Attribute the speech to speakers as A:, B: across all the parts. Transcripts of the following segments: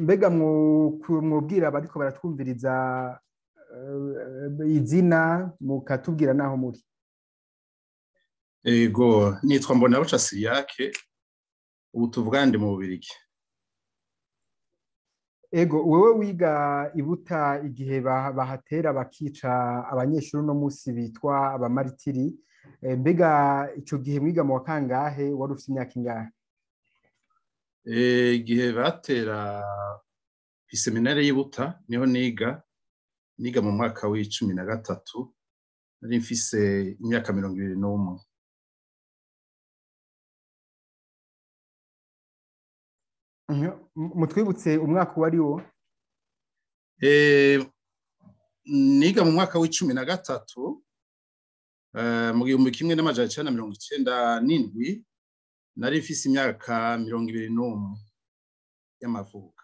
A: mbega mwubwira abariko baratwumviriza izina mukatubwira naho muri.
B: Ego nitwa Mbonabuca Cyriaque, ubu tuvugana ndi mu Bubirigi.
A: Ego wewe wiga ibuta igihe bahatera bakica abanyeshure no musi bitwa abamaritiri, mbega ico gihe mwiga mu wakangahe wari ufite imyaka ingahe?
B: Igihe batera kw'iseminari y'Ibuta niho niga mu mwaka w'13 nari mfise imyaka 21.
A: Mutwibutse umwaka wari wo?
B: Niga mu mwaka w'13 mu 1997 nari mfise imyaka 21 y'amavuko.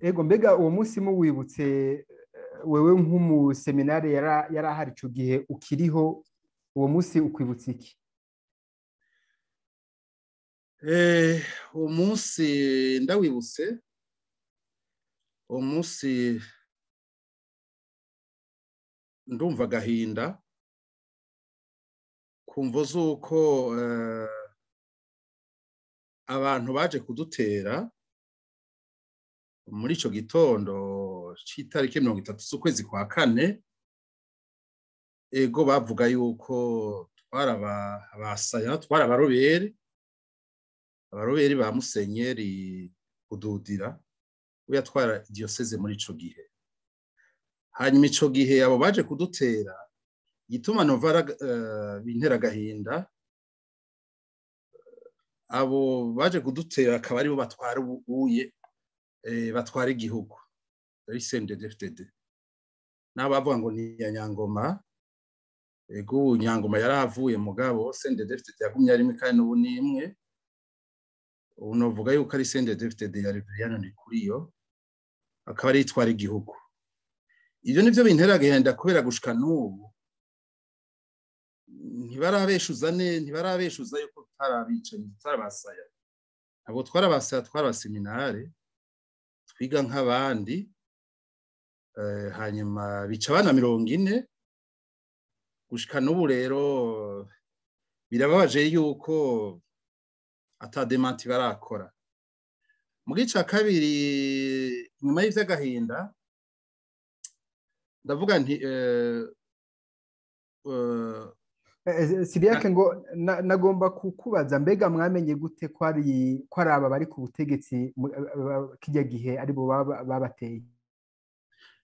A: Ego mbega uwo munsi muwibutse wewe nk'umuseminari yarahari ico gihe ukiriho, uwo munsi ukwibutsa iki?
B: Uwo munsi ndawibutse, uwo munsi ndumva agahinda kumvo zuko abantu baje kudutera muri ico gitondo c'itariki 30 z'ukwezi kwa kane. Ego bavuga yuko twarabasaya, twarabaroberi, abaroberi ba musenyeri Kududira uyatwara diocese muri ico gihe. Hanyuma ico gihe abo baje kudutera gituma novara bintera agahinda, abo baje kudutera akaba aribo batwara ubuye batwara igihugu ari CNDD. Nabo bavuga ngo ni ya Nyangoma. Ego Nyangoma yarahavuye mugabo CNDD yagumye ari mikane n'ubu nimwe. Unovuga yuko ari CNDD yari ni kuri yo akaba ari itwara igihugu. Ivyo nivyo bintera agahinda kubera gushika n'ubu ntibarabeshuza yuko tutarabicanyi, tutarabasaya. Abo twarabasaya, twarabaseminari twiga nk'abandi, hanyuma bica abana 40. Gushika n'ubu rero birababaje yuko ata demanti barakora. Mu gice kabiri nyuma y'ivy'agahinda ndavuga nti
A: Cyriaque ngo nagomba kukubaza mbega mwamenye gute ko ari aba bari ku butegetsi kijya gihe ari bo babateye?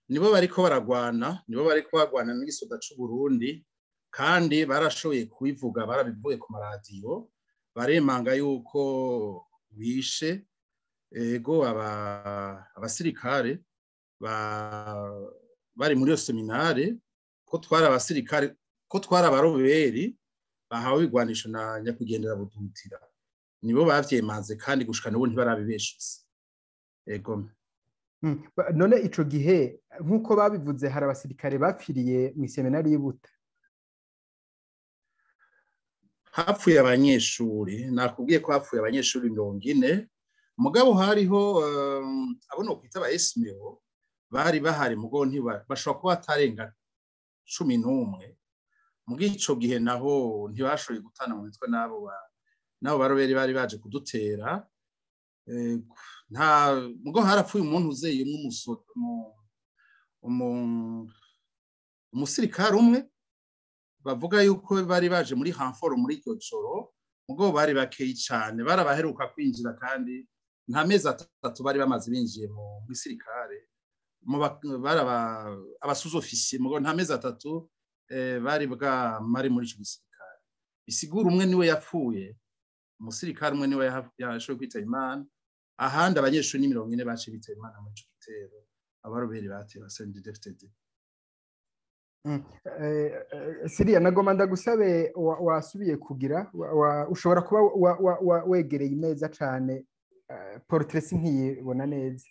B: Nibo bariko baragwana n'igisoda c'u Burundi, kandi barashoboye kubivuga, barabivuye ku maradiyo, baremanga yuko bishe ego abasirikare bari muri iyo seminari, ko twari abasirikare, ko twari abaroberi bahawe ibigwanisho na nyakwigendera Budutira. Nibo bavyemanze kandi gushika n'ubu ntibarabibeshuza. Ego
A: none ico gihe nk'uko babivuze hari abasirikare bapfiriye mu seminari y'Ibuta?
B: Hapfuye abanyeshuri, nakubwiye ko hapfuye abanyeshuri 40, mugabo hariho abono kwita ba esmeo bari bahari mugo bashobora kuba batarenga 11. Mugo ico gihe naho ntibashoboye gutana mu mitwe nabo baroberi bari baje kudutera. Nta mugo harapfuye umuntu uzeye umusirikare umwe, bavuga yuko bari baje muri renfort muri iryo joro, mugo bari bakeyi cyane, barabaheruka kwinjira kandi nta mezi 3 bari bamaze binjiye mu gisirikare. Abasuzo-ofisiye mugo nta mezi 3 bari bwamari muri ico gisirikare. Bisigura umwe niwe yapfuye, umusirikare umwe niwe yashoboye kwitaba Imana, ahandi abanyeshuri 40 baciye bitaba Imana muri ico gitero abaroberi batera CNDD.
A: Cyria nagoma ndagusabe wasubiye kugira ushobora kuba wegereye imeza cane, portrait nkiyibona neza.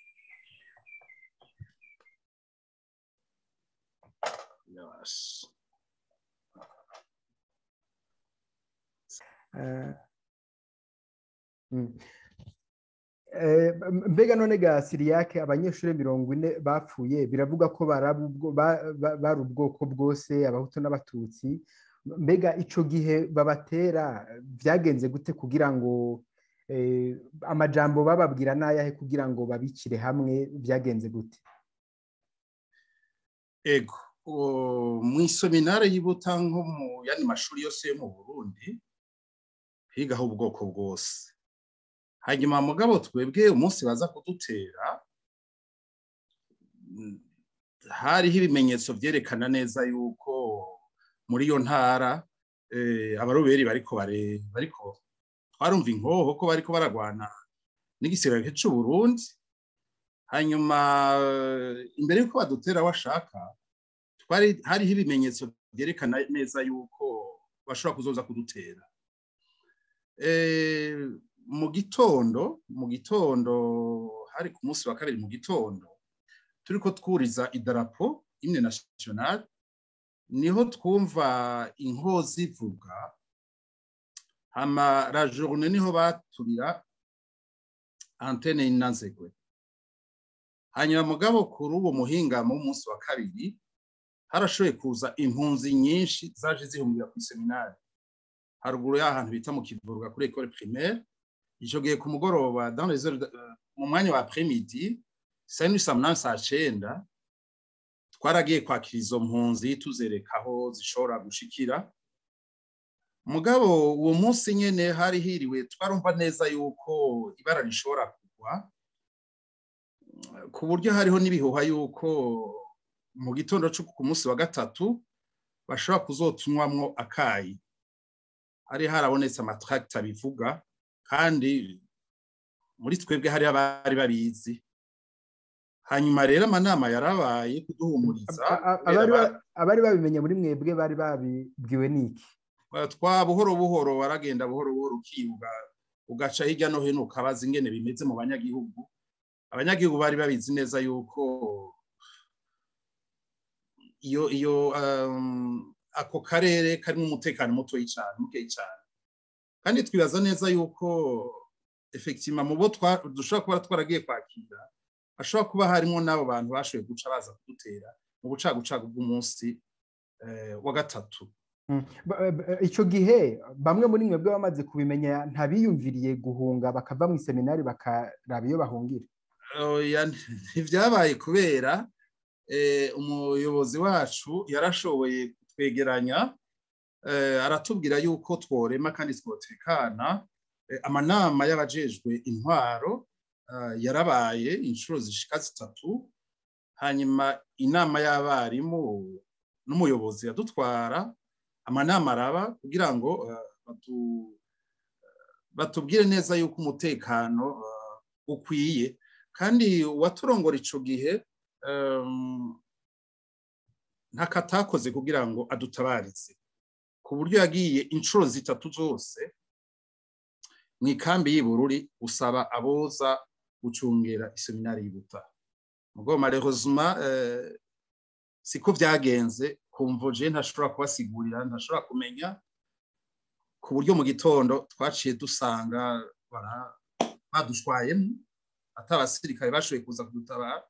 A: mbega none ga Cyriaque abanyeshure 40 bapfuye biravuga ko bari ubwoko bwose abahutu n'abatutsi mbega ico gihe babatera vyagenze gute kugira ngo amajambo bababwira nayahe kugira ngo babicire hamwe vyagenze gute?
B: Ego mw'iseminari y'Ibuta nko mu yandi mashuri yose yo mu Burundi higaho ubwoko bwose. Hanyuma mugabo twebwe umunsi baza kudutera hariho ibimenyetso vyerekana neza yuko muri iyo ntara abareberi bariko twarumva inkoho ko bariko baragwana n'igisirikare c'u Burundi. Hanyuma imbere yuko badutera washaka hariho ibimenyetso vyerekana neza yuko bashobora kuzoza kudutera. Mu gitondo hari ku munsi wa kabiri mu gitondo turiko twuriza idarapo imwe national niho twumva inkoho zivuga hama la journée niho baturira antenne inazegwe. Hanyuma mugabo kuri uwo muhingamo w'umunsi wa kabiri harashoboye kuza impunzi nyinshi zaje zihungira kw'iseminari haruguru y'ahantu bita mu Kivuruga kuri école primaire. Ico gihe ku mugoroba dans les heures mu mwanya wa après-midi saa 9 twaragiye kwakira izo mpunzi tuzereka aho zishobora gushikira. Mugabo uwo munsi nyene hari hiriwe twarumva neza yuko ibara rishobora kugwa ku buryo hariho n'ibihuha yuko mu gitondo cyo ku munsi wa gatatu bashobora kuzotunwamwo akayi. Hari harabonetse amatracte bivuga kandi muri twebwe hari abari babizi. Hanyuma rero amanama yarabaye kuduhumuriza.
A: Abari babimenye muri mwebwe bari babibwiwe niki?
B: Buhoro buhoro waragenda buhoro buhoro ukiyuga ugaca hirya no hino ukabaza ingene bimeze mu banyagihugu. Abanyagihugu bari babizi neza yuko iyo ako karere karimo umutekano muto cyane. Kandi twibaza neza yuko effectivement mu bo dushobora kuba twaragiye kwakira ashobora kuba harimo n'abo bantu bashoboye guca baza kudutera mu bucagucagu bw'umunsi wa gatatu.
A: Ico gihe bamwe muri mwebwe bamaze kubimenya ntabiyumviriye guhunga bakava mu iseminari bakaraba iyo bahungira?
B: Ntivyabaye kubera umuyobozi wacu yarashoboye kutwegeranya aratubwira yuko tworema kandi twotekana. Amanama y'abajejwe intwaro yarabaye inshuro zishika 3. Hanyuma inama y'abarimu n'umuyobozi yadutwara amanama araba kugira ngo batubwire neza yuko umutekano ukwiye. Kandi waturongora ico gihe ntakatakoze kugira ngo adutabarize ku buryo yagiye inshuro 3 zose mwikambi y'Ibururi usaba aboza gucungera iseminari y'Ibuta. Mugo malheureusement siko vyagenze kumvoje ntashobora kubasigurira ntashobora kumenya ku buryo mu gitondo twaciye dusanga badushwayemo atabasirikare bashoboye kuza kudutabara.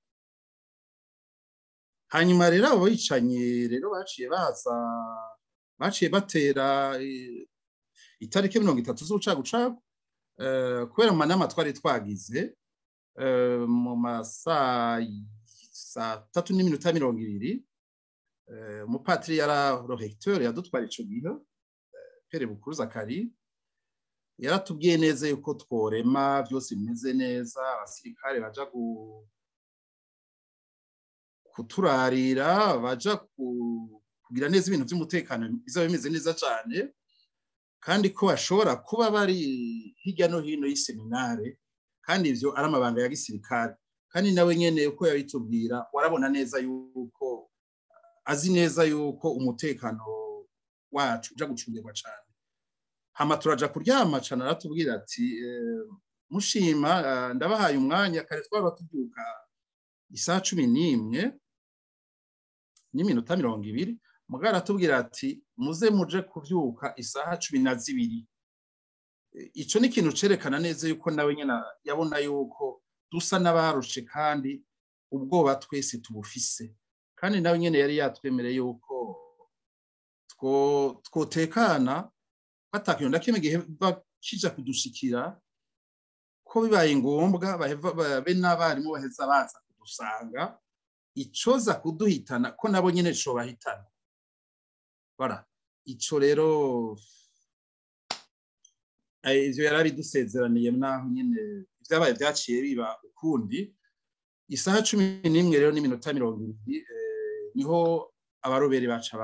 B: Hanyuma rero abo Abicanyi rero baciye batera itariki 30 z'ubucagucagu kubera amanama twari twagize mu masaa 3:20 umupatiri yara recteur yadutwara ico gihe Pere Bukuru Zakari yaratubwiye neza yuko tworema byose bimeze neza abasirikare baja kuturarira baja kugira neza ibintu by'umutekano bizaba bimeze neza cyane kandi ko bashobora kuba bari hirya no hino y'iseminare kandi ivyo ari amabanga ya gisirikare. Kandi nawe nyene uko yabitubwira warabona neza yuko azi neza yuko umutekano wacu uja gucungirwa cyane. Hama turaja kuryama cyane aratubwira ati mushima ndabahaye umwanya kare twaba tubyuka isaha 11:20 mugara atubwira ati muze muje kuvyuka isaha 12 ico ni ikintu cerekana neza yuko nawe nyene yabona yuko dusa n'abarushe kandi ubwoba twese tubufise, kandi nawe nyene yari yatwemereye yuko twotekana batakintu na kimwe gihe bakija kudushikira, ko bibaye ngombwa be n'abarimu baheza baza kudusanga, icoza kuduhitana ko nabo nyene co bahitana. Bara ico rero ivyo yarabidusezeraniye, naho nyene vyabaye vyaciye biba ukundi. Isaha 11 rero n'iminota 20 niho abareberi baca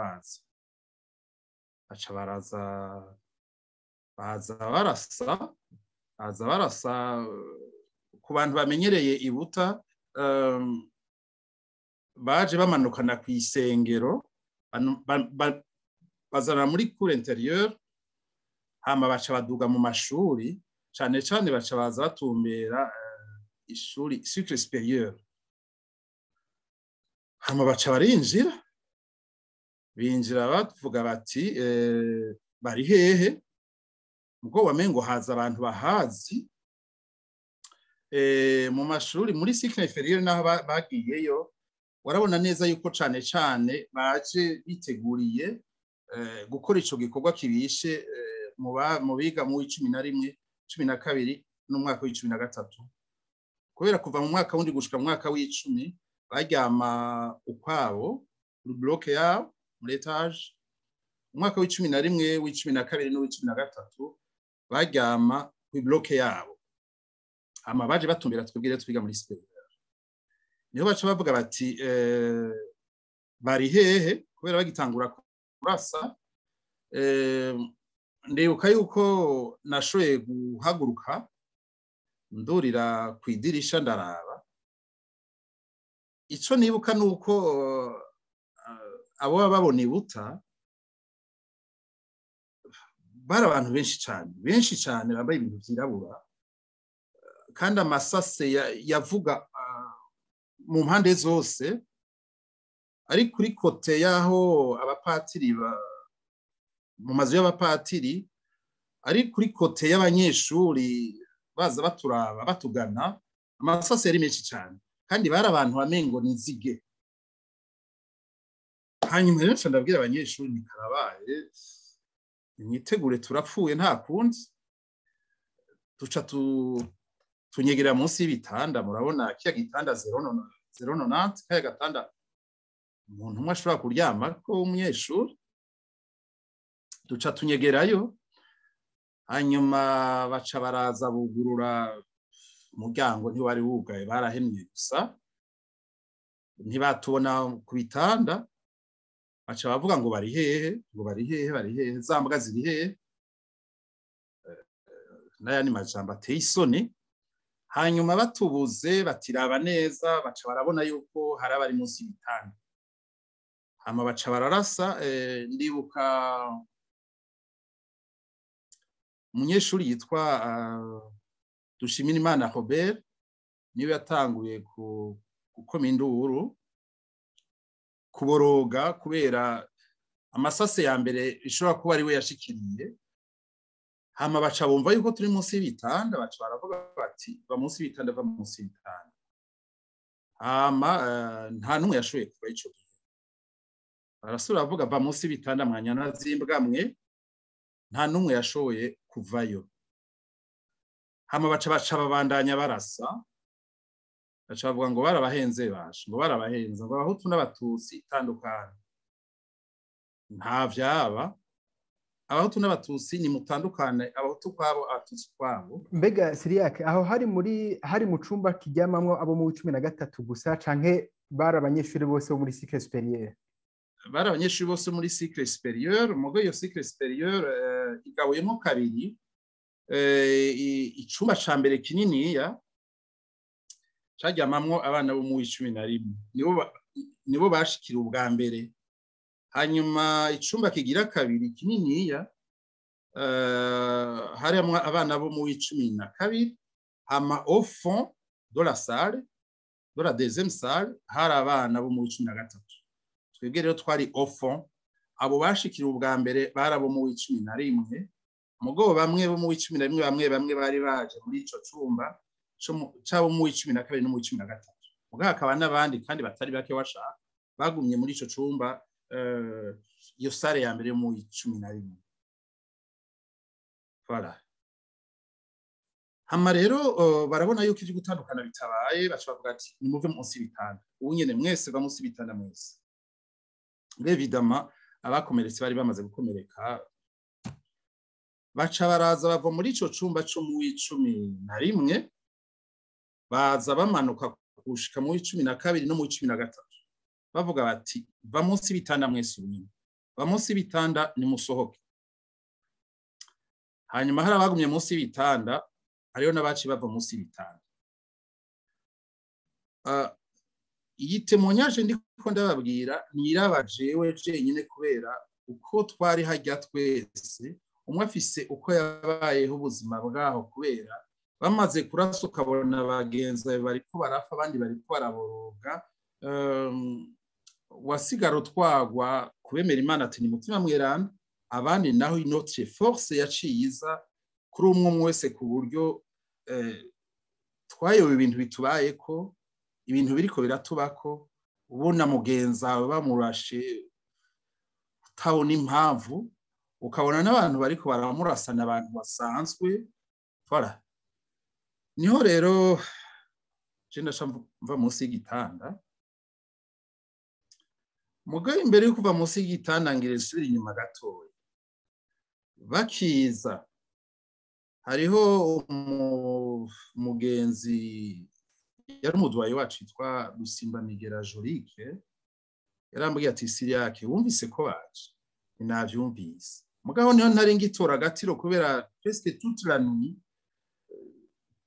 B: barasa ku bantu bamenyereye i Buta. Baje bamanukana kw'isengero bazana muri cour intérieure, hama baca baduga mu mashuri, cane cane baca baza batumbera ishuri cycle supérieur, hama baca binjira bavuga bati bari hehe, ubwo wamengo haza abantu bahazi mu mashuri muri cycle inférieur, naho bagiyeyo warabona neza yuko cane cane baje biteguriye gukora ico gikorwa kibishe mu biga mu 11, 12 n'umwaka w'13, kubera kuva mu mwaka wundi gushika mu mwaka w'10 baryama ukwabo mu bloc yabo muri etage, umwaka w'11, w'12 n'uw'13 baryama ku bloc yabo, hama baje batumbira twebwire twiga muri supérieur. Niho baca bavuga bati bari hehe, kubera bagitangura kurasa. Ndibuka yuko nashoboye guhaguruka ndurira kw'idirisha ndaraba. Ico nibuka nuko abo babona i Buta bari abantu benshi cane bambaye ibintu vyirabura, kandi amasase yavuga mu mpande zose, ari kuri kote yaho abapatiri mu mazu y'abapatiri, ari kuri kote y'abanyeshuri baza baturaba batugana, amasase yari menshi cyane, kandi bari abantu bamengo nizige. Hanyuma rero ndabwira abanyeshuri nikarabaye, imyitegure turapfuye nta kundi, duca tunyegera munsi y'ibitanda. Murabona kiya gitanda 090, kaya gatanda umuntu umwe ashobora kuryama ko umunyeshuri, duca tunyegerayo. Hanyuma baca baraza bugurura umuryango, ntiwari wugaye, barahemye gusa, ntibatubona ku bitanda. Baca bavuga ngo bari hehe, za mbwa ziri hehe, n'ayandi majambo ateye isoni. Hanyuma batubuze batiraba neza, baca barabona yuko hari abari munsi y'ibitanda, hama baca bararasa. Ndibuka umunyeshuri yitwa Dushimirimana Robert niwe yatanguye gukoma induru, kuboroga, kubera amasase ya mbere ishobora kuba ari we yashikiriye. Hama baca bumva yuko turi munsi y'ibitanda, baca baravuga bati va munsi y'ibitanda, va munsi y'ibitanda. Hama nta numwe yashoboye kuva ico gihe, barasubira bavuga va munsi y'ibitanda mwanyana zimbwa mwe, nta numwe yashoboye kuvayo. Hama baca babandanya barasa, baca bavuga ngo barabahenze bashe, ngo barabahenze, ngo abahutu n'abatutsi itandukanye. Nta vyaba, abahutu n'abatutsi ni mutandukane, abahutu kwabo abatutsi kwabo.
A: Mbega Cyriaque, aho hari mu cumba kiryamamwo abo mu 13 gusa, canke bari abanyeshuri bose bo muri cycle supérieur?
B: Bari abanyeshuri bose muri cycle supérieur. Mugo iyo cycle supérieur igabuyemo kabiri. Icumba ca mbere kininiya caryamamwo abana bo mu 11, nibo bashikira ubwa mbere. Hanyuma icumba kigira kabiri kininiya harimwo abana bo mu 12. Hama au fond de la salle, de la deuxième salle, hari abana bo mu 13. Twebwe rero twari au fond, abo bashikira ubwa mbere bari abo mu 11. mugo bamwe bo mu w'icumi na rimwe bamwe bari baje muri ico cumba cabo mu w'icumi na kabiri no mu w'icumi na gatatu mugo hakaba n'abandi kandi batari bake washaka bagumye muri ico cumba iyo sare ya mbere yo mu w'icumi na rimwe. Voilà. Hama rero barabona yuko ivyo gutandukana bitabaye baca bavuga ati nimuve munsi y'ibitanda ubu nyene mwese ba munsi y'ibitanda mwese. Évidemment abakomeretse bari bamaze gukomereka baca baraza bava muri ico cumba co mu w'icumi na rimwe baza bamanuka gushika mu w'icumi na kabiri no mu w'icumi na gatatu bavuga bati va munsi y'ibitanda mwese ubu va munsi y'ibitanda nimusohoke. Hanyuma hari abagumye munsi y'ibitanda hariho n'abaci bava munsi y'ibitanda. Iyi témoignage ndiko ndababwira nirabajewe jenyine kubera uko twari hajya twese umwe afise uko yabayeho ubuzima bwaho kubera bamaze kurasa ukabona bagenzi bariko barafa abandi bariko baraboroga wasigara utwagwa kubemera Imana ati ni mutima mweranda abandi naho inotre force yaciyiza kuri umwe wese ku buryo twayobe ibintu bitubayeko ibintu biriko biratubako ubona mugenza bamurashe utabona impamvu ukabona n'abantu bariko baramurasana abantu basanzwe. Voilà. Niho rero je ndashamva munsi y'igitanda mugaye imbere yo kuva munsi y'igitanda ngire suri inyuma gatoya bakiza hariho umugenzi yari umudwayi wacu yitwa Cyriaque yarambwiye ati Cyriaque wumvise ko baje ninavyumvise mugaho niho ntari ngitora gatiro kubera presque toute la nuit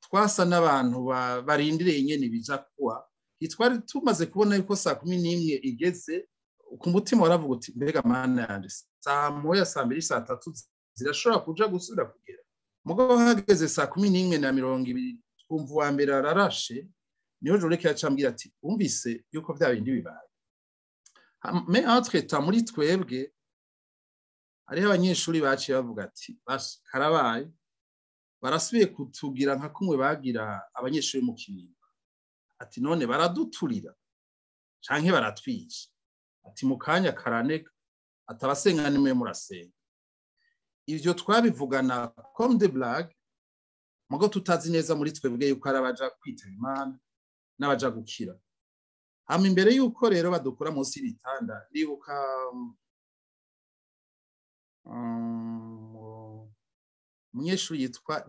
B: twasa n'abantu barindireye nyene bija kuwa twari tumaze kubona yuko saa 11 igeze ku mutima waravuga uti mbega mana yanje saa moya saa mbiri saa tatu zirashobora kuja gusubira kugera mugaho hageze saa 11:20 twumva uwa mbere ararashe niho Joreke yacambwira ati umvise yuko vya bindi bibaye. Mais entre temps muri twebwe hariho abanyeshuri baciye bavuga ati basi karabaye barasubiye kutugira nka kumwe bagira abanyeshuri mu Kirimba ati none baraduturira canke baratwica ati mukanya karaneka atabasenga nimwe murasenga. Ivyo twabivugana comme de blague mugo tutazi neza muri twebwe yuko arabaja kwitaba Imana n'abaja gukira. Hama imbere yuko rero badukura munsi y'ibitanda ndibuka umunyeshuri yitwa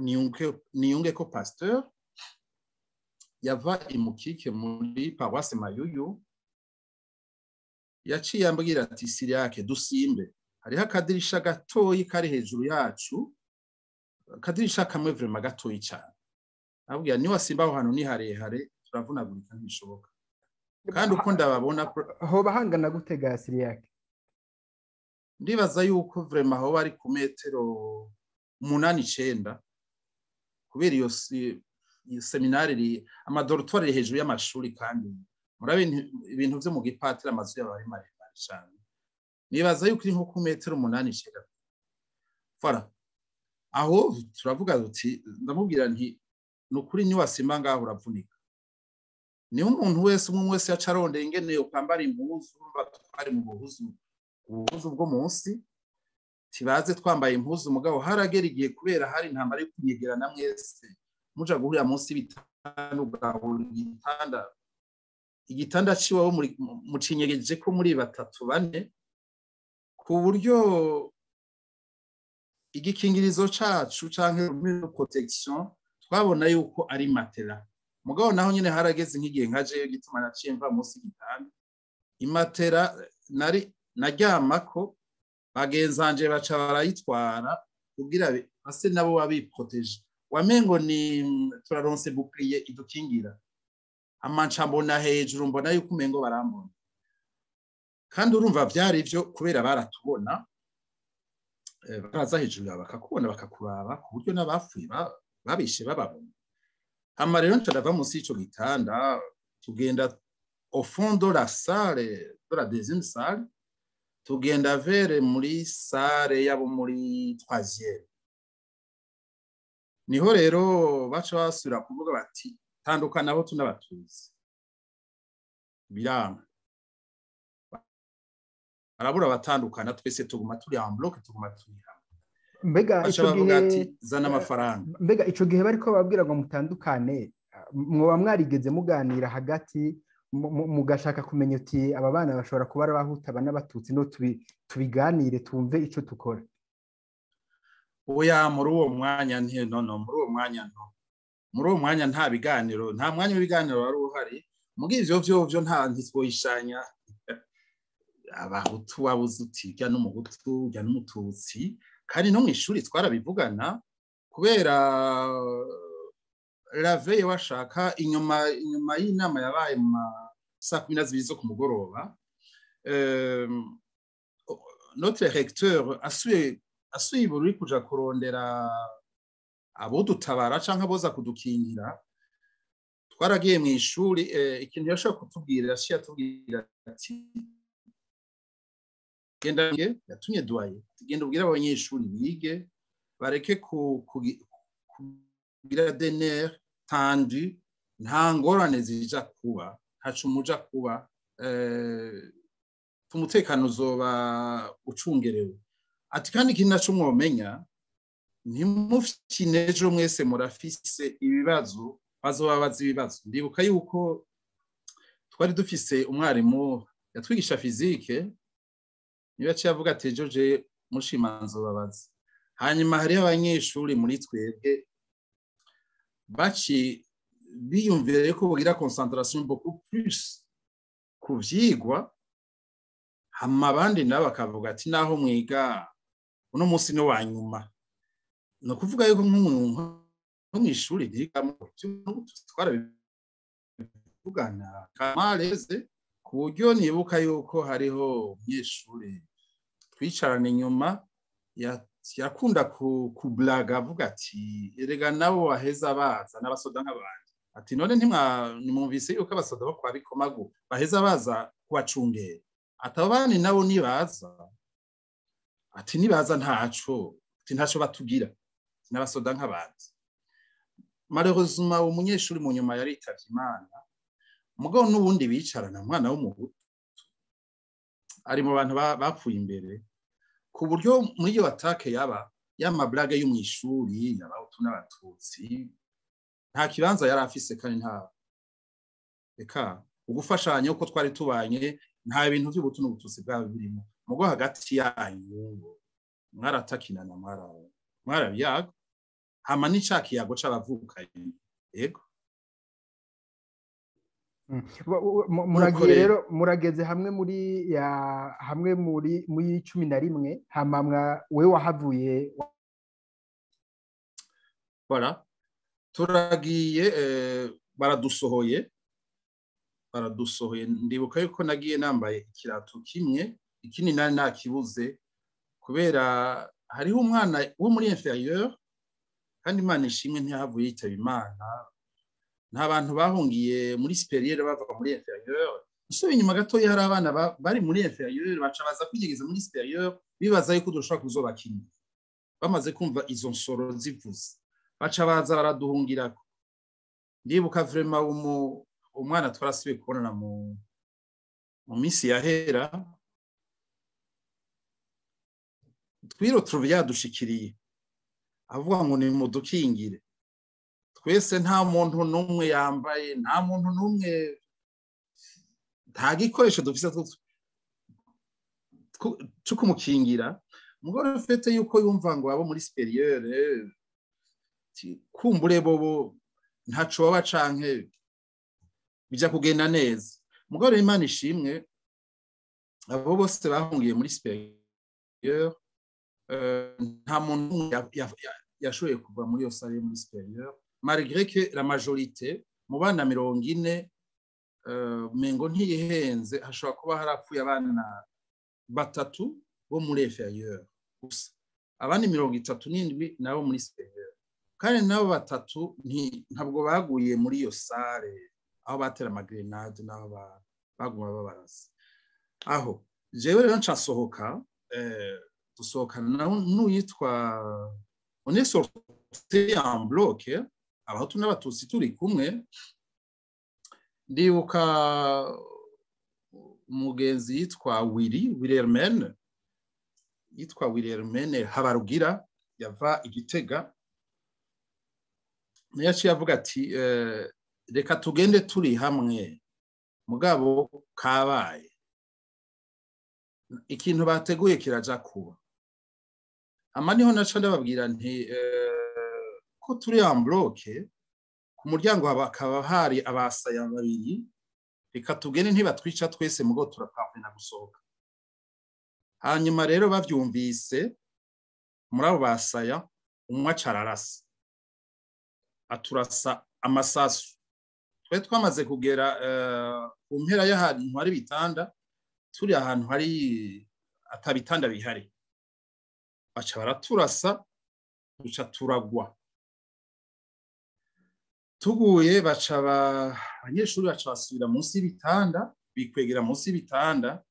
B: Niyunge ko pasteur yava imukike muri paroisse Mayuyu yaciye ambwira ati Cyriaque dusimbe hariho akadirisha gatoyi kari hejuru yacu akadirisha kamwe vraiment gatoyi cyane abwira ni wasimba aho hantu ni harehare turavunagurika ntibishoboka kandi uko ndababona
A: aho bahangana gutega Cyriaque
B: ndibaza yuko vraiment aho bari ku metero 8-9 kubera iyo seminari amadortoir hejuru y'amashuri kandi murabe ibintu byo mu gipatira amazu y'abari maremare cyane nibaza yuko iri nko ku metero 8-9. Voilà. Aho turavuga duti ndamubwira nti nukuri ni wasimba ngaho uravunika ni umuntu wese umwe wese yacarondeye ingene ukambara impuzu batwari mu buhuzu bwo munsi tibaze twambaye impuzu mugabo haragera igihe kubera hari intambara yo kunyegerana mwese muja guhurira munsi bitanu bwaho igitanda ciwaho mu cinyegeje ko muri 3-4 ku buryo igikingirizo cacu canke protection twabona yuko ari matera mugabo naho nyene harageze nk'igihe nkaje gituma naciye mva munsi y'igitanda imatera nari naryamako bagenzanje baca barayitwara kugira ase nabo babiproteje wamengo ni turaronse bouclier idukingira amanca mbona hejuru mbona yuko umengo barambona kandi urumva vyari ivyo kubera baratubona baraza hejuru bakakubona bakakuraba ku buryo n'abapfuye babishe bababona. Hama rero ndava munsi y'ico gitanda tugenda au fond de la salle de la deuxième salle tugenda vers muri salle yabo muri 3e niho rero baca basubira kuvuga bati tandukana abo tunabatuzi biranga arabura abatandukana twese tuguma turi en bloc tuguma turi hamwe
A: mbega ico gihe
B: zana amafaranga
A: mbega ico gihe bariko babwira ngo mutandukane mwoba mwarigeze muganira hagati mugashaka kumenya uti aba bana bashobora kuba ari abahuta n'abatutsi no tubiganire tumve ico tukora
B: oya muri uwo mwanya muri uwo mwanya nta biganiro nta mwanya w'ibiganiro wari uhari mugi ivyo vyo nta ntitwoyishanya abahutu wabuze uti jya n'umuhutu jya n'umututsi kandi no mw'ishuri twarabivugana kubera raveye washaka inyuma y'inama yabaye mu saa 12 zo ku mugoroba notre recteur asuye buri kuja kurondera abo dutabara canke aboza kudukingira twaragiye mw'ishuri ikintu yashaka kutubwira yatubwira ati genda yatumye duaye genda ubwira abanyeshuri bige bareke kugira dener tandi nta ngorane zija kuba ntacu muja kuba umutekano uzoba ucungerewe ati kandi ikintu naco mwomenya ntimufite ejo mwese murafise ibibazo bazobabaza ibibazo ndibuka yuko twari dufise umwarimu yatwigisha fizike niba cyavuga ati ejo je mushimanzo babaza hanyuma hari abanyeshuri muri twebwe baci biyumvire ko bugira concentration beaucoup plus kuvyigwa hama abandi nabo bakavuga ati naho mwiga uno munsi no wanyuma no kuvuga yuko nk'umuntu nko mw'ishuri bigamo twarabivugana kamareze ku buryo nibuka yuko hariho umunyeshuri twicarana inyuma yakunda kublaga avuga ati erega nabo baheza baza n'abasoda nk'abandi ati none nimwumvise yuko abasoda bo kwa Bikomagu baheza baza kubacungera ati abo bandi nabo nibaza ati nibaza ntaco batugira n'abasoda nk'abandi malheureusement umunyeshuri mu nyuma yaritavye Imana mugabo n'ubundi bicarana umwana w'umuhutu ari mu bantu bapfuye imbere ku buryo muri iyo atake y'amablage yo mw'ishuri y'abahutu n'abatutsi nta kibanza yari afise kandi nta reka ugufashanya uko twari tubanye nta bintu by'ubutu n'ubututsi bwabo birimo mugo hagati yanyu mwaratakina mwarabiyaga hama n'icakiyago c'abavukanye yego
A: muragiye rero murageze hamwe muri 11 hama wewe wahavuye
B: voilà turagiye baradusohoye ndibuka yuko nagiye nambaye ikirato kimwe ikindi nari nakibuze kubera hariho umwana wo muri inférieur kandi Imana ishimwe ntiyahavuye yitaba Imana nta bantu bahungiye muri supérieur bava muri inférieur isubiye inyuma gato hari abana bari muri inférieur baca baza kwigeza muri supérieur bibaza yuko dushobora kuzobakina bamaze kumva izo nsoro zivuze baca baza baraduhungirako ndibuka vraiment umwana twarasubiye kubonana mu minsi yahera twiroturuve yadushikiriye avuga ngo ni mudukingire twese nta muntu n'umwe yambaye nta muntu n'umwe nta gikoresho dufise cyo kumukingira umugore ufite yuko yumva ngo abo muri supérieur kumbure bobo ntaco baba canke bija kugenda neza umugore Imana ishimwe abo bose bahungiye muri supérieur nta muntu yashoboye kuva muri iyo salle muri supérieur malgré que la majorité mu bana 40 mengo ntiyihenze hashobora kuba harapfuye abana batatu bo muri inférieur gusa abandi 37 nabo muri supérieur kandi nabo batatu ntabwo baguye muri iyo salle aho batera amagrenade nabo baguma babarasa aho jewe rero ncasohoka dusohokana n'uyitwa on est sorti voté en bloc abahutu n'abatutsi turi kumwe. Ndibuka umugenzi yitwa Wilhelmene Habarugira yava Igitega, yaciye avuga ati reka tugende turi hamwe mugabo kabaye ikintu bateguye kiraja kuba. Niho naca ndababwira nti ko turi en bloc ku muryango hakaba hari abasaya babiri, reka tugende ntibatwica twese mugo turapapena gusohoka. Hanyuma rero bavyumvise muri abo basaya, umwe acararasa aturasa amasasu. Twe twamaze kugera ku mpera y'ahantu hari bitanda, turi ahantu hari atabitanda bihari, baca baraturasa duca turagwa. Tuguye baca abanyeshuri baca basubira munsi y'ibitanda, bikwegera munsi y'ibitanda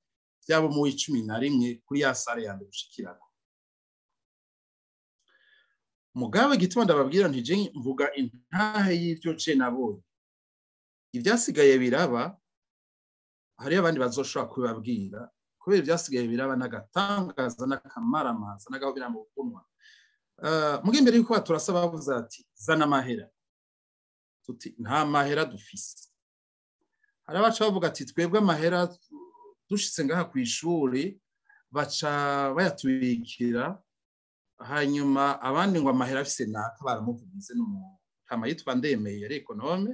B: byabo mu 11 kuri ya sare yande gushikirako. Mugabe gituma ndababwira nti je mvuga intahe y'ivyo je nabonye. Ivyasigaye biraba hari abandi bazoshobora kubabwira, kubera ivyasigaye biraba n'agatangaza n'akamaramaza n'agahobera mu bunwa. Mugihe imbere yuko baturasa bavuze ati zana amahera, tuti nta mahera dufise. Hari abaca bavuga ati twebwe amahera dushitse ngaha ku ishuri baca bayatubikira, hanyuma abandi ngo amahera afise naka baramuvugize n'umutama yitwa Ndemeye yari ekonome.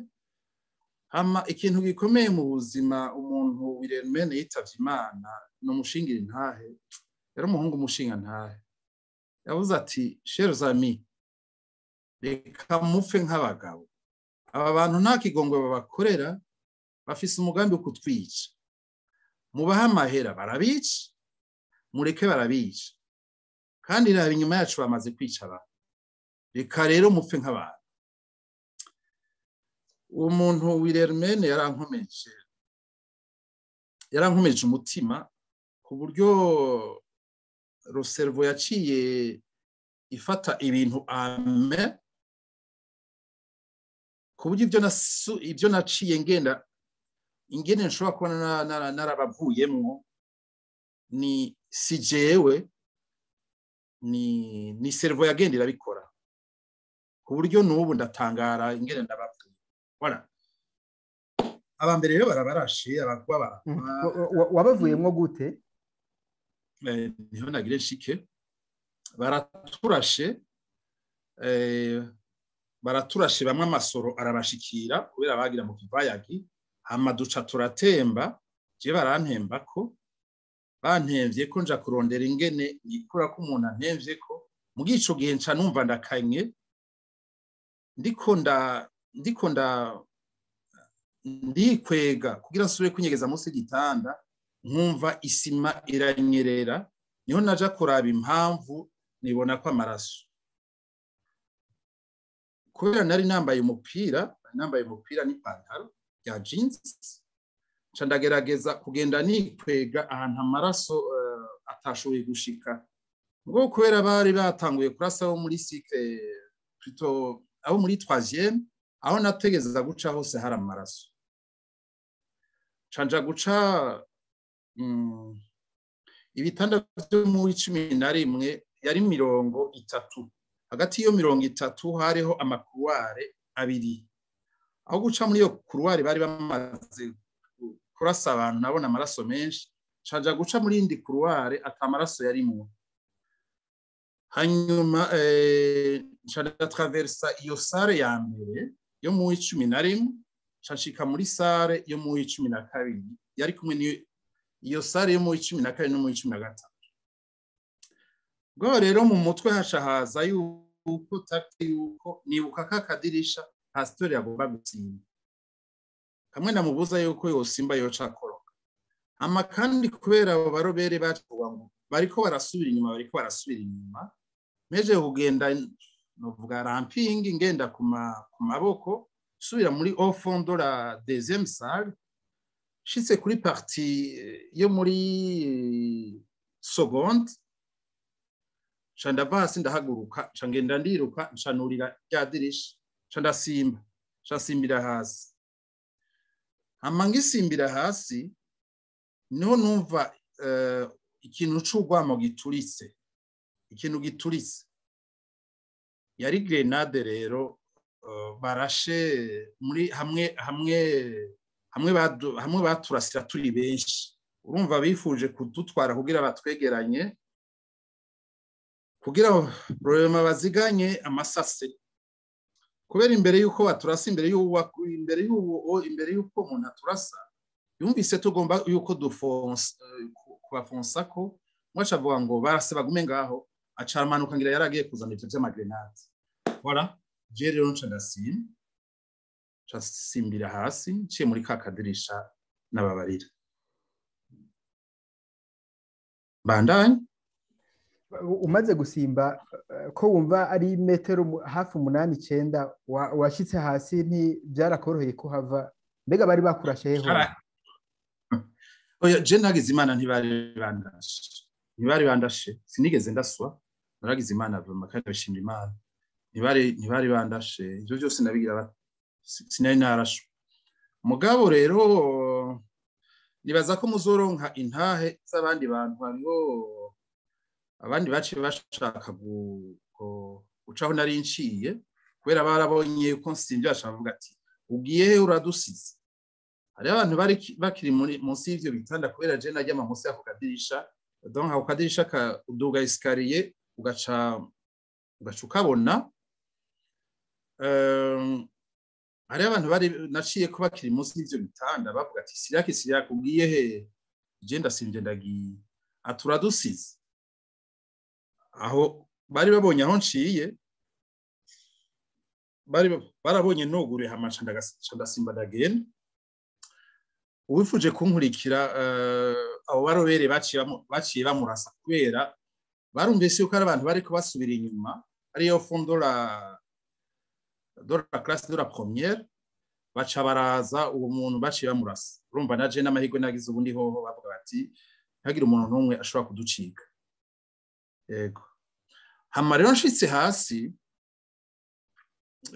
B: Hama ikintu gikomeye mu buzima umuntu Wilhelmene yitavye Imana no mushingira intahe, yari umuhungu mushinga ntahe. Yavuze ati chers amis, reka mupfe nk'abagabo. Aba bantu nta kigongwe babakorera, bafise umugambi wo kutwica. Mubaha amahera barabica, mureke barabica. Kandi raba inyuma yacu bamaze kwica abantu. Reka rero mupfe nk'abantu. Umuntu Wilhelmene yarankomeje umutima ku buryo cerveau yaciye ifata ibintu ame, ku buryo ibyo naciye ingene nshobora kubona narabavuyemwo ni si jewe, ni cerveau yagenda irabikora, ku buryo n'ubu ndatangara ingene ndabavuye. Voilà. Abambere rero barabarashe abagwa
A: wabavuyemwo gute?
B: Niho nagire nshike. Baraturashe bamwe amasoro arabashikira kubera bagira mu kivayagi, hama duca turatemba. Je barantembako, bantemvye ko nja kurondera ingene yikura ko umuntu antemvye ko. Mu gico gihe nca numva ndakanye, ndikwega kugira nsubire kunyegeza munsi y'igitanda, nkumva isima iranyerera. Niho naja kuraba impamvu, nibona ko amaraso, kubera nari nambaye umupira n'ipantaro ya jeans, nca ndagerageza kugenda nikwega ahantu amaraso atashoboye gushika. Ngo kubera bari batanguye kurasa abo muri cycle plutôt abo muri 3e, aho nategeza guca hose hari amaraso. Canja guca ibitanda byo mu 11 yari 30. Hagati yo 30 hariho amakuruware abiri. Aho guca muri yo kuruware bari bamaze kurasa abantu nabona amaraso menshi, canja guca muri indi kuruware atamaraso yarimwo. Hanyuma nshaka traversa iyo sare ya mbere yo mu 11, nshika muri sare yo mu 12, yari kumwe ni iyo sare yo mu 12 no mu 13. Bwo rero mu mutwe hashahaza yuko takti yuko nibuka kakadirisha pastor yagomba gutsinda. Kamwe namubuza yuko yosimba yoca koroka. Ama kandi kubera abo barobere bacuwa ngo bariko barasubira inyuma, meje kugenda novuga ramping ngenda ku maboko, subira muri au fond de la deuxième salle, shitse kuri partie yo muri seconde, nca ndava hasi ndahaguruka nca ngenda ndiruka nca nurira rya dirisha nca ndasimba nca simbira hasi hama ngisimbira hasi niho numva ikintu c'urwamo gituritse ikintu gituritse yari grenade rero barashe muri hamwe baturasira turi benshi urumva bifuje kudutwara kugira batwegeranye kugira problema baziganye amasase kubera imbere yuko baturasa imbere yuko umuntu aturasa yumvise tugomba yuko kubafonsa ko mwaca avuga ngo barase bagume ngaho aca amanuka ngira yaragiye kuzana ivyo vy'amagrenade voilà je rero nca ndasimbira hasi nciye muri ka kadirisha n'ababarira bandanye
A: umaze gusimba ko wumva ari metero hafi 8-9 washitse hasi byarakoroheye ko hava mbega bari bakurashe heho
B: oya je nagize imana ntibari bandashe sinigeze ndaswa naragize imana vuma kandi bashimira imana ntibari bandashe ivyo byose nabigira sinari narashe mugabo rero nibaza ko muzoronka intahe z'abandi bantu hariho abandi baciye bashaka gucaho nari nciye kubera barabonye ko nsimvye bashaka kuvuga ati ugiye he uradusize hari abantu bakiri munsi y'ivyo bitanda kubera je najyama munsi y'ako kadirisha donc ako kadirisha uduga escalier ugaca ukabona hari abantu naciye ko bakiri munsi y'ivyo bitanda bavuga ati Cyriaque ugiye he je ndasimvye ndagiye aturadusize aho bari babonye aho nciye barabonye nogure hamaca ndasimba ndagenda uwifuje kunkurikira abo barobere baciye bamurasa kubera barumvise yuko ari abantu bariko basubira inyuma ariyo fondo la classe de la première baca baraza uwo muntu baciye bamurasa urumva naje n'amahirwe nagize ubundi hoho bavuga bati ntagira umuntu n'umwe ashobora kuducika yego hama rero nshitse hasi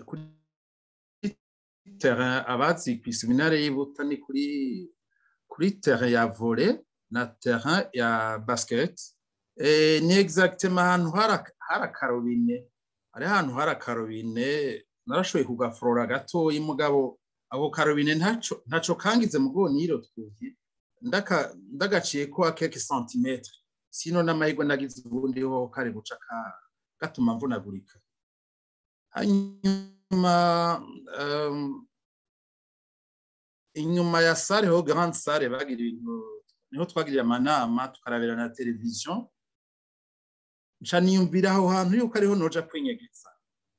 B: kuri terrain abazi kw'iseminari y'Ibuta ni kuri terrain ya volley na terrain ya basket ni exactement ahantu hari akarobine narashoboye kugafurora gatoyi mugabo ako karobine ntaco kangize mugo niro twuye ndagaciye ko quelques centimètres sino n'amahirwe nagize ubundi ho kare guca gatuma mvunagurika inyuma ya salle ho grande salle bagira ibintu niho twagirira amanama tukarabira na television nca niyumvira aho hantu yuko ariho noja kwinyegeza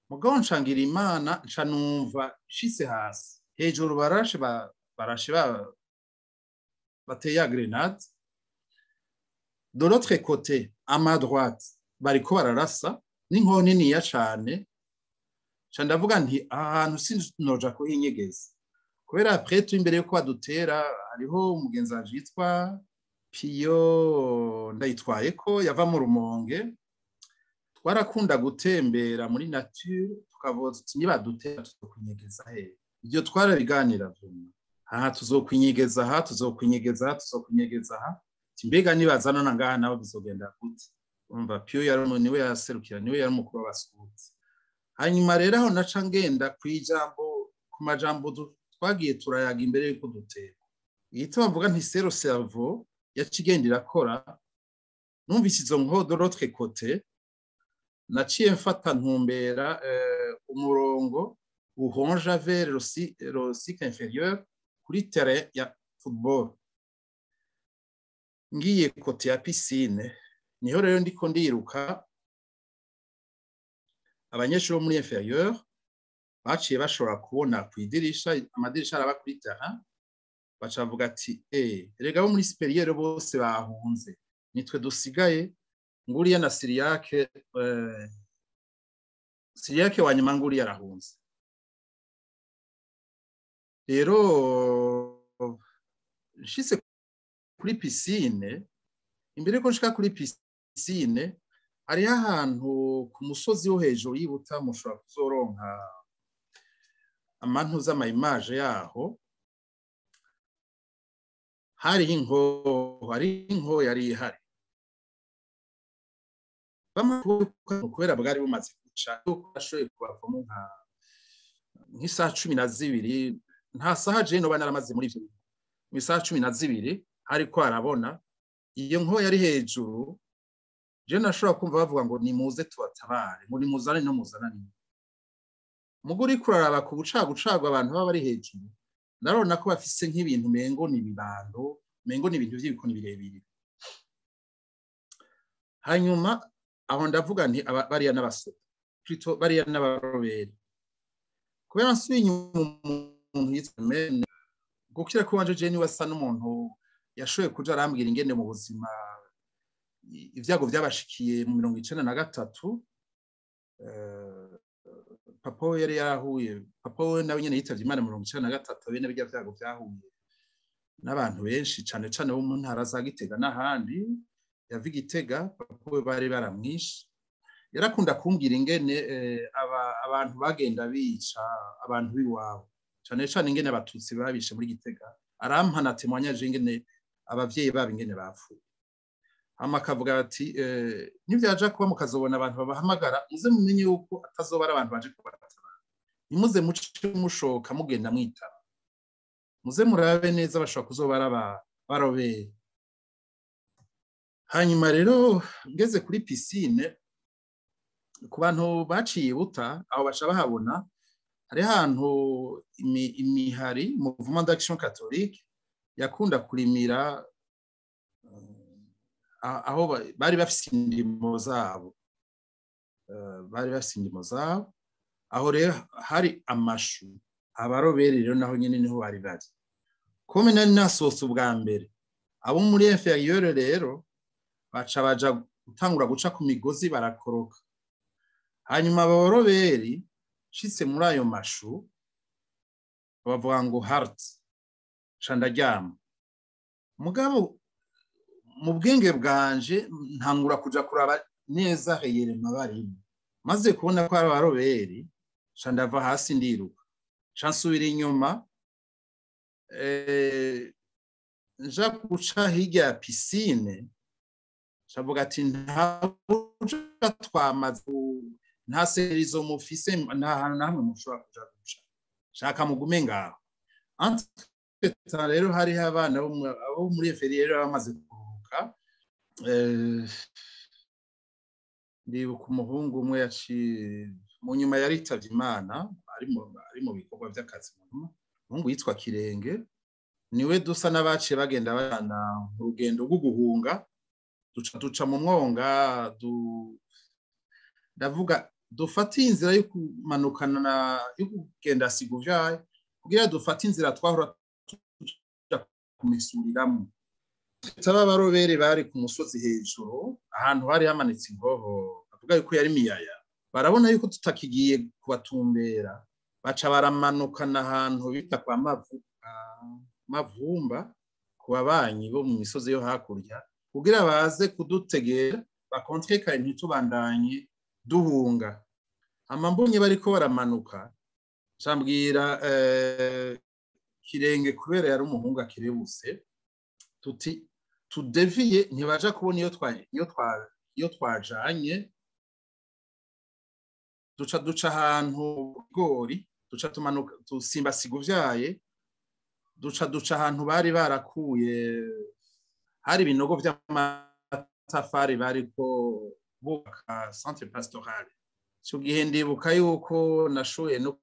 B: mugabo nshangira imana nca numva shise hasi hejuru barashe bateye grenade de l'autre côté à ma droite bariko bararasa n'inkoho niniya cane nca ndavuga nti ahantu sinoja kuhinyegeza kubera après imbere yuko badutera hariho umugenzi wanje yitwa Piyo ndayitwaye ko yava mu Rumonge twarakunda gutembera muri nature tukavuza nibadutera tuzokwinyegeza he ibyo twarabiganira vuba aha tuzokwinyegeza aha mbega nibazana nangaha nabo bizogenda gute umva Piyo yari niwe yaserukira niwe yari mukuru w'abaskuti hanyuma rero aho naca ngenda ku majambo twagiye turayaga imbere yuko dutera yitwa bavuga nti zero cerveau yacigendera akora numvise izo nkoho de l'autre côté naciye mfata ntumbera umurongo uhonja vers le cycle inférieur kuri terrain ya football ngiye kote ya piscine niho rero ndiko ndiruka abanyeshure bo muri inférieur baciye bashobora kubona kwidirisha amadirisha araba kuri terrain baca bavuga ati erega bo muri supérieur bose bahunze nitwe dusigaye nguriya na Cyriaque wanyuma nguriya arahunze rero nshitse kuri piscine imbere ko nshika kuri piscine hariho ahantu ku musozi wo hejuru y'Ibuta mushobora kuzoronka amantu z'amayimaje yaho, hariho inko yari ihari kubera bwari bumaze guca ashoboye kubavamo nk'isaha 12 nta saha je no banaramaze muri ivyo mu isaha 12 ariko arabona iyo nko yari hejuru. Je nashobora kumva bavuga ngo nimuze tubatabare, muri muzane no muzanani. Muguri kuraraba ku bucagucagwa abantu baba bari hejuru, narona ko bafise nk'ibintu mengo ni bibando, mengo ni ibintu by'ibikoni birebire. Hanyuma aho ndavuga nti bariya n'abasore, plutôt bariya n'abaroberi. Kubera nsubiye umuntu yitsemene, gukira ko wanje je ni wasa n'umuntu yashoboye kuja arambwira ingene mu buzima ivyago byabashikiye mu 1993. Papa we yari yahuye, papa we nawe nyene yitavye Imana mu 1993. Bene bijya vyago vyahuye n'abantu benshi cane cane bo mu ntara za Gitega n'ahandi. Yavi Gitega, papa we bari baramwishe. Yarakunda kumbwira ingene abantu bagenda bica abantu biwabo, cane cane ingene abatutsi babishe muri Gitega. Arampana témoignage ingene abavyeyi babo ingene bapfuye. Hama akavuga ati nivyaja kuba mukazobona abantu babahamagara, muze mumenye yuko atazoba ari abantu baje kubatabara. Nimuze muce mushoka mugenda mwitaba, muze murabe neza bashobora kuzoba ari abaroberi. Hanyuma rero ngeze kuri piscine, ku bantu baciye Buta aho baca bahabona hari ahantu imihari Mouvement d'Action Catholique yakunda kurimira, aho bari bafise indimo zabo, aho rero hari amashu. Abaroberi rero naho nyene niho bari bari. Kome nari nasohotse ubwa mbere, abo muri inferieur rero baca baja gutangura guca ku migozi barakoroka. Hanyuma abaroberi shitse muri ayo mashu bavuga ngo heart candaryama. Mugabo mu bwenge bwanje ntangura kuja kuraba neza heyere mabari, maze kubona ko ari abaroberi candava hasi ndiruka, cansubira inyuma nja guca hirya ya piscine. Shavuga ati nta twamaze, nta serizo mufise, nta hantu namwe mushobora kuja guca, shaka mugume ngaho. Anteta rero hariho abana bo muri inferieur bamaze kuruhuka. Ndibuka umuhungu umwe yaciye mu nyuma yaritavye Imana, ari mu bikorwa by'akazi. Umuhungu yitwa Kirenge, niwe dusa n'abaciye bagenda bana urugendo rwo guhunga, duca mu mwonga. Ndavuga dufata inzira yo kumanukana yo kugenda Siguvyaye kugira dufata inzira twahora kumisuriramo. Taba barobere bari ku musozi hejuru ahantu hari hamanitse ingoho, avuga yuko yari miyaya. Barabona yuko tutakigiye kubatumbera, baca baramanukana ahantu bita kwa Mavumba ku babanyi bo mu misozi yo hakurya, kugira baze kudutegera bakontreka ntitubandanye duhunga. Amambonye bariko baramanuka, cambwira Kirenge kubera yari umuhungu akirebuse, tuti tudeviye ntibaja kubona iyo twajanye. Duca ahantu gori, duca tumanuka tusimba Siguvyaye, duca ahantu bari barakuye, hari ibinogo vy'amatafari bariko bubaka centre pastoral. Cyo gihe ndibuka yuko nashoye no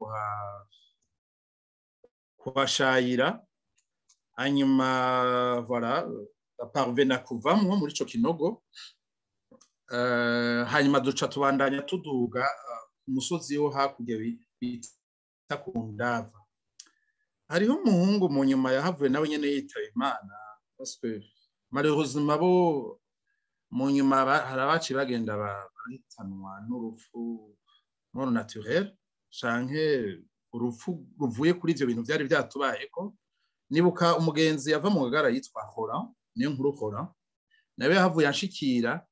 B: kuhashayira. Hanyuma voilà, parvena kuvamwo muri ico kinogo. Hanyuma duca tubandanya tuduga umusozi wo hakurya bita ku Ndava. Hariho umuhungu mu nyuma yahavuye nawe nyene yitaba Imana, parce que malheureusement bo mu nyuma harabaci bagenda bahitanwa n'urupfu non naturel, canke urupfu ruvuye kuri ivyo bintu byari byatubayeko. Nibuka umugenzi yava mu Ngagara yitwa Hora, niyo nkuru Hora, nawe yahavuye anshikira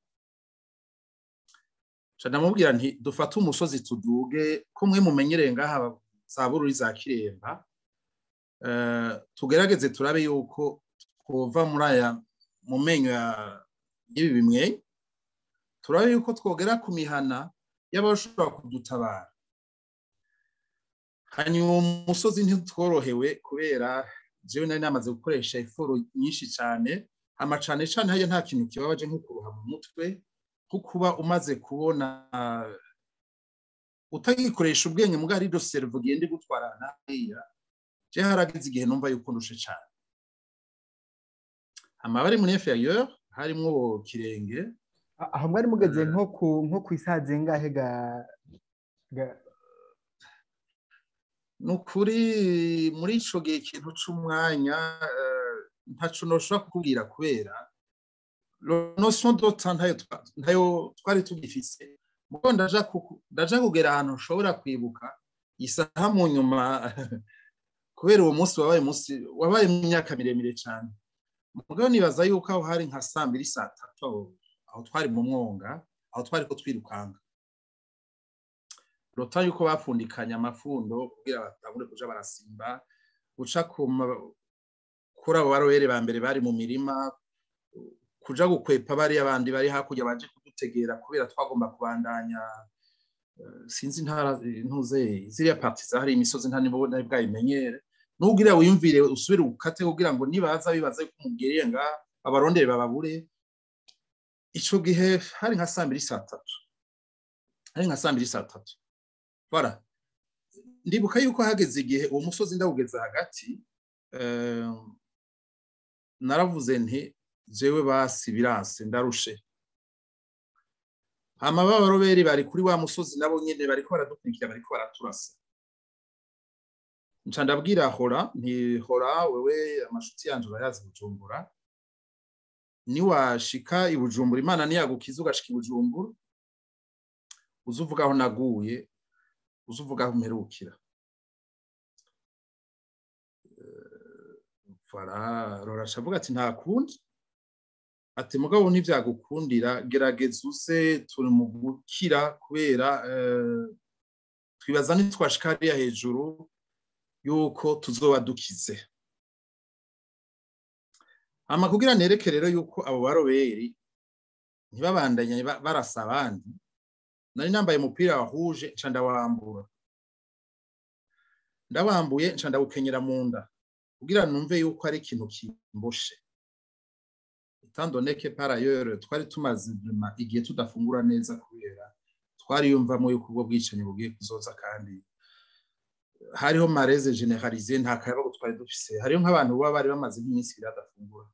B: ndamubwira nti dufate umusozi tuduge kumwe mumenyereye ngaha sabururi za Kiremba tugerageze turabe yuko twova muri aya mu menyo y'ibi bimwe turabe yuko twogera ku mihana y'abashobora kudutabara. Hanyuma umusozi ntitworohewe kubera jewe nari namaze gukoresha iforo nyinshi cyane amacane cyane haje nta kintu kibabaje nko kuruha mu mutwe nko kuba umaze kubona utagikoresha ubwenge muga ari do cerveau gende gutwarana hariya je haragize igihe numva yuko ndushe cyane. Amabari muri inférieur harimo kirenge
A: aho mwari mugeze nko kwisaze ngahe
B: nukuri muri ico gihe ikintu c'umwanya ntaco noshobora kukubwira kubera notion de temps ntayo twari tugifise mugo ndaja kugera ahantu nshobora kwibuka isaha mu nyuma kubera uwo munsi wabaye mu myaka miremire cyane mugo nibaza yuko aho hari nka 2:03 aho twari mu mwonga aho twari ko twirukanga lota yuko bapfundikanya amafundo kugira batangure kuja barasimba guca kuri abo barobere ba mbere bari mu mirima kuja gukwepa bari abandi bari hakurya baje kudutegera kubera twagomba kubandanya sinzi intara ntuze ziriya parti zahari imisozi nta nibo nari bwayimenyere nugira wiyumvire usubire ukate kugira ngo nibaza bibaza ko mugereye nga abarondere bababure. Ico gihe hari nka 2:03 voilà ndibuka yuko hageze igihe uwo musozi ndawugeza hagati naravuze nti jewe basi birase ndarushe. Baroberi bari kuri wa musozi nabo nyene bariko baradukurikira bariko baraturasa nca ndabwira hora wewe amashuti yanje urayazi Bujumbura niwashika i Bujumbura Imana niyagukiza ugashika i Bujumbura uzuvuga aho naguye uzuvuga aho mperukira. Rorasha avuga ati nta kundi ati mugabo ntivyagukundira gerageza uze turi mu gukira kubera twibaza nitwashika hariya hejuru yuko tuzoba dukize. Kugira nereke rero yuko abo baroberi ntibabandanye barasa abandi nari nambaye umupira wa rouge nca ndawambuye nca ndawukenyera mu nda kugira numve yuko ari ikintu kimboshe. Tandoneke par ailleurs twari tumaze igihe tudafungura neza kubera twari yumvamo yuko ubwo bwicanyi bugiye kuzoza kandi hariho mareze généralisé nta kayabo twari dufise hariho nk'abantu baba bari bamaze nk'iminsi biradafungura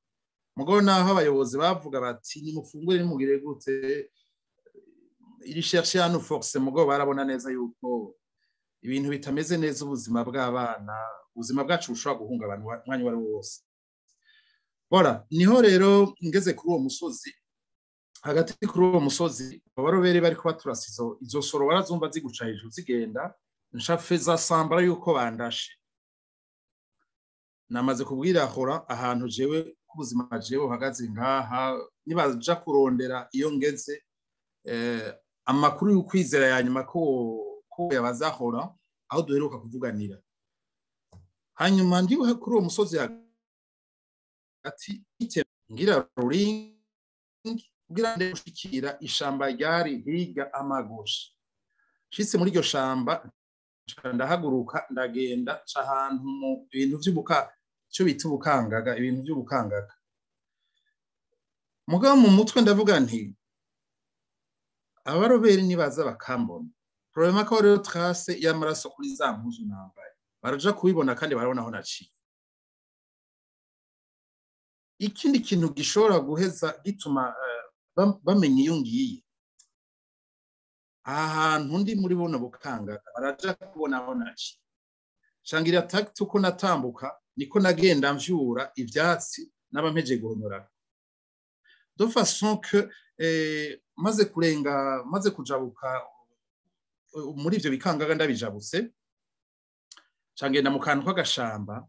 B: mugo naho abayobozi bavuga bati nimufungure nimugire gute iri chercher à nous forcer mugo barabona neza yuko ibintu bitameze neza ubuzima bw'abana ubuzima bwacu bushobora guhungabana umwanya wari wose. Voilà niho rero ngeze kuri uwo musozi hagati kuri uwo musozi abarobere bari kubaturasa izo soro barazumva ziguca hejuru zigenda nshafeza sambara yuko bandashe. Namaze kubwira hora ahantu jewe kubuzima jewe uhagaze ngaha nibaja kurondera iyo ngeze amakuru y'ukwizera yanyuma ko yabazahora aho duheruka kuvuganira. Hanyuma ndi kuri uwo musozi ati ngira ruling kugira nde gushikira ishamba ryari higa amagosha shitse muri iryo shamba ndahaguruka ndagenda ca ahantu mu bintu by'ubuka cyo bita ubukangaga ibintu by'ubukangaga mugabo mu mutwe ndavuga nti abaroberi nibaza bakambona problema ko rero trace y'amaraso kuri za mpuzu nambaye baraja kubibona kandi barabona aho naciye. Ikindi kintu gishobora guheza gituma bamenye iyo ngiye ahantu ndi muri bona bukanga baraja kubona aho naciye shangira tacte uko natambuka niko nagenda mvyura ivyatsi n'abampeje guhonyora de façon que maze kujabuka muri ivyo bikangaga ndabijabutse cangenda mu kantu k'agashamba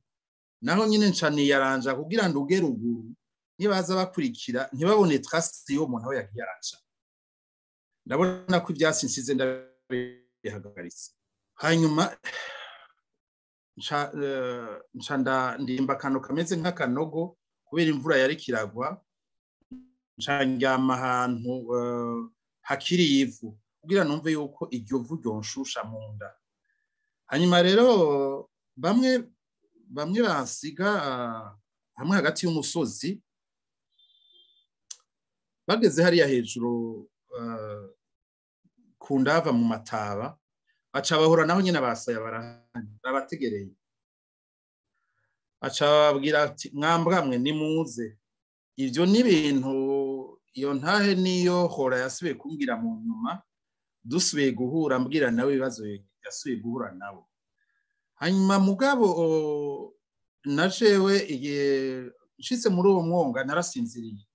B: naho nyine ncani yaranja kugira nduge ruguru nibaza bakurikira ntibabone trace yo umuntu aho yagiye araca ndabona ko ibyatsi nsize ndabihagaritse hanyuma ndimba akantu kameze nk'akanogo kubera imvura yari kiragwa ncandyama ahantu hakiri ivu kugira numve yuko iryo vu ryonshusha mu nda hanyuma rero bamwe bansiga hamwe hagati y'umusozi bageze hariya hejuru ku ndava mu mataba baca bahura naho nyine abasaya barabategereye aca bababwira ati mwambwamwe nimuze ivyo ni ibintu iyo ntahe niyo hora yasubiye kumbwira mu nyuma dusubiye guhura mbwira nawe ibibazo yasubiye guhura nabo hanyuma mugabo na jewe igihe nshitse muri uwo mwonga narasinziriye